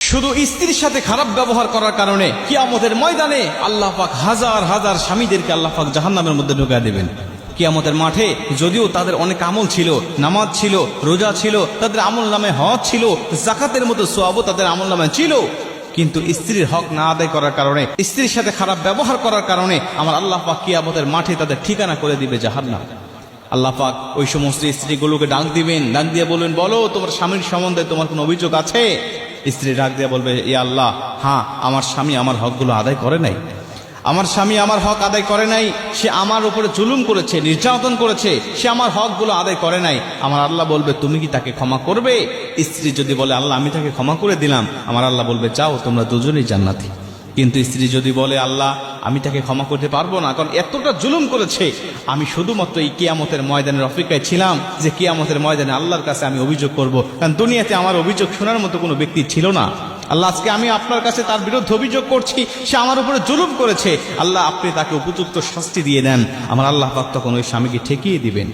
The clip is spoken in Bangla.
শুধু স্ত্রীর সাথে খারাপ ব্যবহার করার কারণে কিয়ামতের ময়দানে আল্লাহ পাক হাজার হাজার স্বামীদেরকে আল্লাহ পাক জাহান্নামের মধ্যে ঢুকিয়ে দেবেন। কিয়ামতের মাঠে যদিও তাদের অনেক আমল ছিল, নামাজ ছিল, রোজা ছিল, তাদের আমল নামে হজ ছিল, যাকাতের মতো সওয়াবও তাদের আমল নামে ছিল, কিন্তু স্ত্রীর হক না আদায় করার কারণে, স্ত্রীর সাথে খারাপ ব্যবহার করার কারণে আমার আল্লাহ পাক কিয়ামতের মাঠে তাদের ঠিকানা করে দিবে জাহান্নাম। আল্লাহ পাক ওই সমস্ত স্ত্রীগুলোকে ডাক দিবেন, ডাক দিয়ে বলবেন, বলো তোমার স্বামীর সম্বন্ধে তোমার কোনো অভিযোগ আছে? স্ত্রী ডাক দিয়ে বলবে, ইয়া আল্লাহ, হ্যাঁ, আমার স্বামী আমার হকগুলো আদায় করে নাই, আমার স্বামী আমার হক আদায় করে নাই, সে আমার উপরে জুলুম করেছে, নির্যাতন করেছে, সে আমার হকগুলো আদায় করে নাই। আমার আল্লাহ বলবে, তুমি কি তাকে ক্ষমা করবে? স্ত্রী যদি বলে, আল্লাহ আমি তাকে ক্ষমা করে দিলাম, আমার আল্লাহ বলবে, যাও তোমরা দুজনেই জান্নাতি। কিন্তু স্ত্রী যদি বলে, আল্লাহ আমি তাকে ক্ষমা করতে পারবো না, কারণ এতটা জুলুম করেছে, আমি শুধুমাত্র এই কিয়ামতের ময়দানের অপেক্ষায় ছিলাম যে কিয়ামতের ময়দানে আল্লাহর কাছে আমি অভিযোগ করব, কারণ দুনিয়াতে আমার অভিযোগ শোনার মতো কোনো ব্যক্তি ছিল না। আল্লাহ আজকে আমি আপনার কাছে তার বিরুদ্ধে অভিযোগ করছি, সে আমার উপরে জুলুম করেছে, আল্লাহ আপনি তাকে উপযুক্ত শাস্তি দিয়ে দেন। আমার আল্লাহ পাক তখন ওই স্বামীকে ঠেকিয়ে দিবেন।